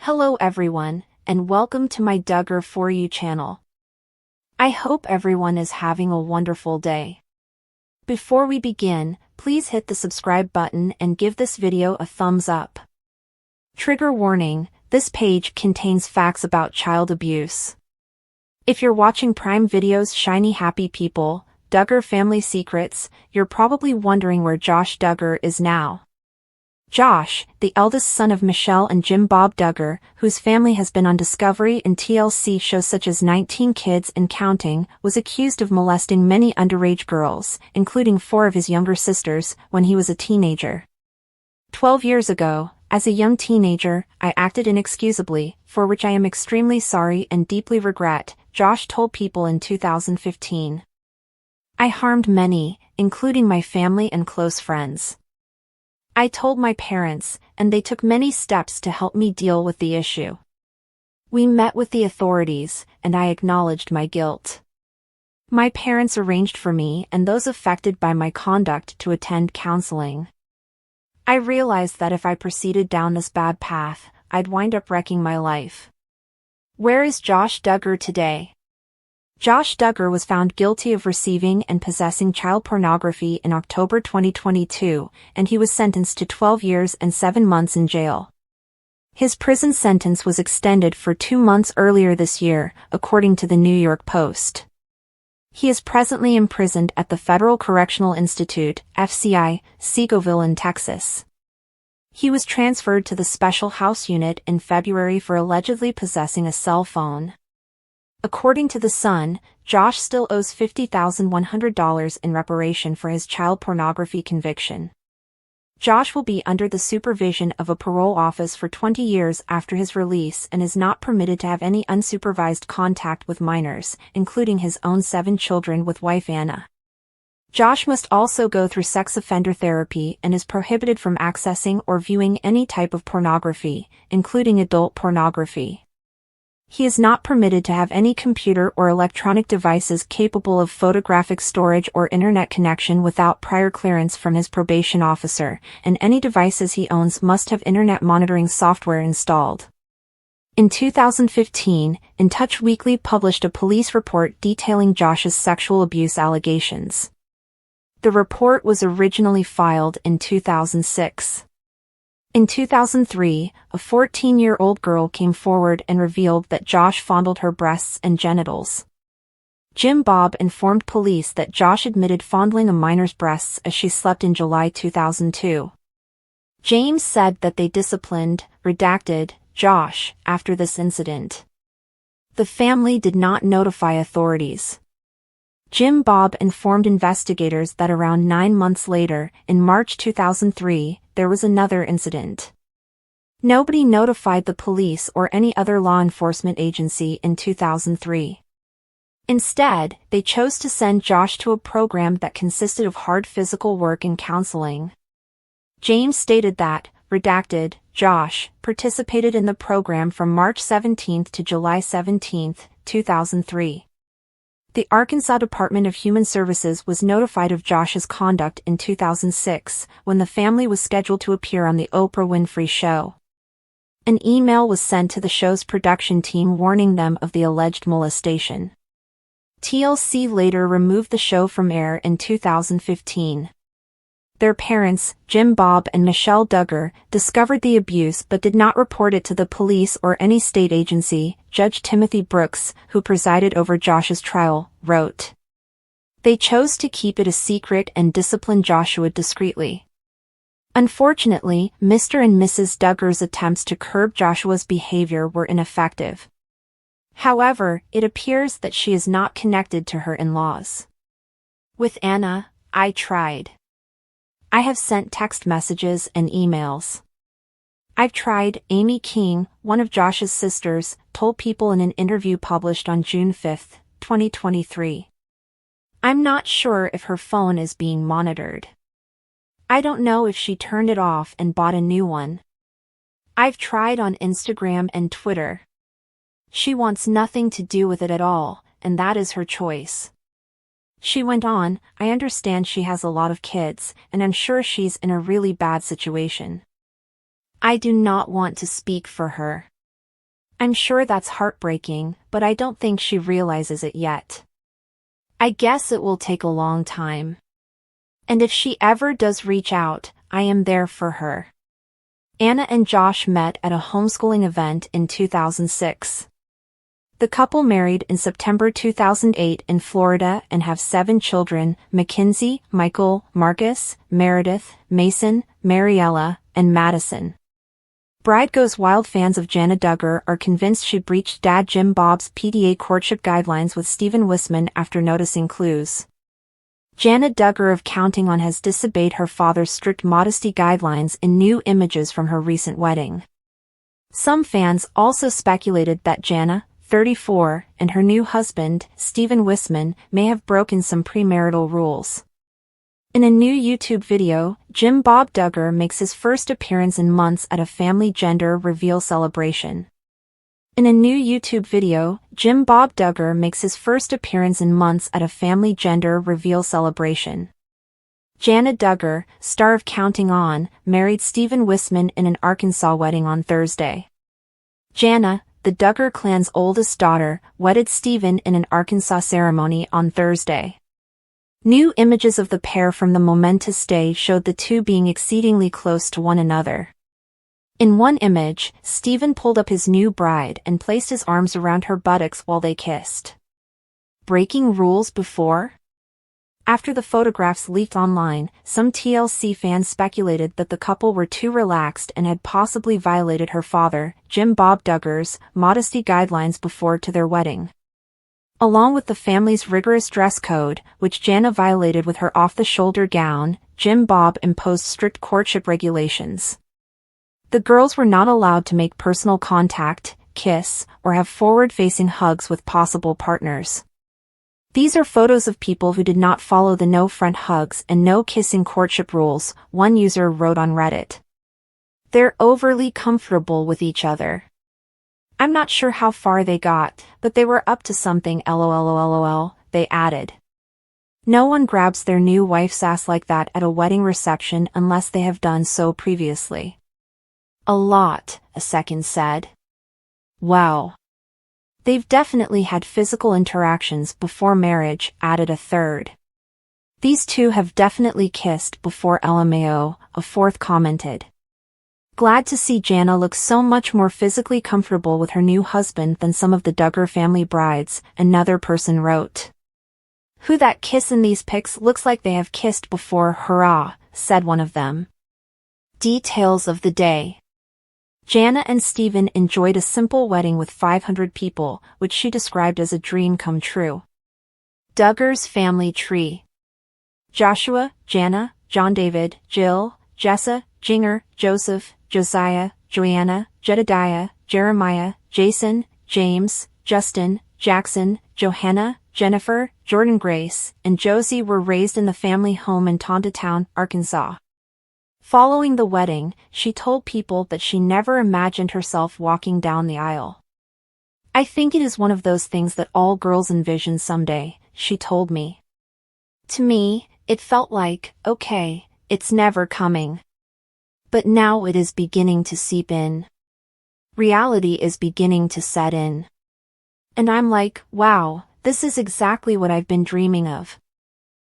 Hello everyone, and welcome to my Duggar For You channel. I hope everyone is having a wonderful day. Before we begin, please hit the subscribe button and give this video a thumbs up. Trigger warning, this page contains facts about child abuse. If you're watching Prime Video's Shiny Happy People, Duggar Family Secrets, you're probably wondering where Josh Duggar is now. Josh, the eldest son of Michelle and Jim Bob Duggar, whose family has been on Discovery and TLC shows such as 19 Kids and Counting, was accused of molesting many underage girls, including 4 of his younger sisters, when he was a teenager. 12 years ago, as a young teenager, I acted inexcusably, for which I am extremely sorry and deeply regret, Josh told People in 2015. I harmed many, including my family and close friends. I told my parents, and they took many steps to help me deal with the issue. We met with the authorities, and I acknowledged my guilt. My parents arranged for me and those affected by my conduct to attend counseling. I realized that if I proceeded down this bad path, I'd wind up wrecking my life. Where is Josh Duggar today? Josh Duggar was found guilty of receiving and possessing child pornography in October 2022, and he was sentenced to 12 years and 7 months in jail. His prison sentence was extended for 2 months earlier this year, according to the New York Post. He is presently imprisoned at the Federal Correctional Institute, FCI, Seagoville in Texas. He was transferred to the Special House Unit in February for allegedly possessing a cell phone. According to The Sun, Josh still owes $50,100 in reparation for his child pornography conviction. Josh will be under the supervision of a parole office for 20 years after his release and is not permitted to have any unsupervised contact with minors, including his own 7 children with wife Anna. Josh must also go through sex offender therapy and is prohibited from accessing or viewing any type of pornography, including adult pornography. He is not permitted to have any computer or electronic devices capable of photographic storage or internet connection without prior clearance from his probation officer, and any devices he owns must have internet monitoring software installed. In 2015, In Touch Weekly published a police report detailing Josh's sexual abuse allegations. The report was originally filed in 2006. In 2003, a 14-year-old girl came forward and revealed that Josh fondled her breasts and genitals. Jim Bob informed police that Josh admitted fondling a minor's breasts as she slept in July 2002. James said that they disciplined, redacted, Josh after this incident. The family did not notify authorities. Jim Bob informed investigators that around 9 months later, in March 2003, there was another incident. Nobody notified the police or any other law enforcement agency in 2003. Instead, they chose to send Josh to a program that consisted of hard physical work and counseling. James stated that, redacted, Josh participated in the program from March 17 to July 17, 2003. The Arkansas Department of Human Services was notified of Josh's conduct in 2006, when the family was scheduled to appear on The Oprah Winfrey Show. An email was sent to the show's production team warning them of the alleged molestation. TLC later removed the show from air in 2015. Their parents, Jim Bob and Michelle Duggar, discovered the abuse but did not report it to the police or any state agency, Judge Timothy Brooks, who presided over Josh's trial, wrote. They chose to keep it a secret and discipline Joshua discreetly. Unfortunately, Mr. and Mrs. Duggar's attempts to curb Joshua's behavior were ineffective. However, it appears that she is not connected to her in-laws. With Anna, I tried. I have sent text messages and emails. I've tried, Amy King, one of Josh's sisters, told People in an interview published on June 5, 2023. I'm not sure if her phone is being monitored. I don't know if she turned it off and bought a new one. I've tried on Instagram and Twitter. She wants nothing to do with it at all, and that is her choice. She went on, I understand she has a lot of kids, and I'm sure she's in a really bad situation. I do not want to speak for her. I'm sure that's heartbreaking, but I don't think she realizes it yet. I guess it will take a long time. And if she ever does reach out, I am there for her. Anna and Josh met at a homeschooling event in 2006. The couple married in September 2008 in Florida and have 7 children: Mackenzie, Michael, Marcus, Meredith, Mason, Mariella, and Madison. Bride Goes Wild fans of Jana Duggar are convinced she breached dad Jim Bob's PDA courtship guidelines with Steven Wisman after noticing clues. Jana Duggar of Counting On has disobeyed her father's strict modesty guidelines in new images from her recent wedding. Some fans also speculated that Jana, 34, and her new husband, Steven Wisman, may have broken some premarital rules. In a new YouTube video, Jim Bob Duggar makes his first appearance in months at a family gender reveal celebration. In a new YouTube video, Jim Bob Duggar makes his first appearance in months at a family gender reveal celebration. Jana Duggar, star of Counting On, married Steven Wisman in an Arkansas wedding on Thursday. Jana, the Duggar clan's oldest daughter, wedded Steven in an Arkansas ceremony on Thursday. New images of the pair from the momentous day showed the two being exceedingly close to one another. In one image, Steven pulled up his new bride and placed his arms around her buttocks while they kissed. Breaking rules before? After the photographs leaked online, some TLC fans speculated that the couple were too relaxed and had possibly violated her father, Jim Bob Duggar's, modesty guidelines before to their wedding. Along with the family's rigorous dress code, which Jana violated with her off-the-shoulder gown, Jim Bob imposed strict courtship regulations. The girls were not allowed to make personal contact, kiss, or have forward-facing hugs with possible partners. These are photos of people who did not follow the no front hugs and no kissing courtship rules, one user wrote on Reddit. They're overly comfortable with each other. I'm not sure how far they got, but they were up to something lol, they added. No one grabs their new wife's ass like that at a wedding reception unless they have done so previously. A lot, a second said. Wow. They've definitely had physical interactions before marriage, added a third. These two have definitely kissed before LMAO, a fourth commented. Glad to see Jana look so much more physically comfortable with her new husband than some of the Duggar family brides, another person wrote. Who that kiss in these pics looks like they have kissed before, hurrah, said one of them. Details of the day. Jana and Steven enjoyed a simple wedding with 500 people, which she described as a dream come true. Duggar's family tree. Joshua, Jana, John David, Jill, Jessa, Jinger, Joseph, Josiah, Joanna, Jedediah, Jeremiah, Jason, James, Justin, Jackson, Johanna, Jennifer, Jordan Grace, and Josie were raised in the family home in Tontitown, Arkansas. Following the wedding, she told people that she never imagined herself walking down the aisle. I think it is one of those things that all girls envision someday, she told me. To me, it felt like, okay, it's never coming. But now it is beginning to seep in. Reality is beginning to set in. And I'm like, wow, this is exactly what I've been dreaming of.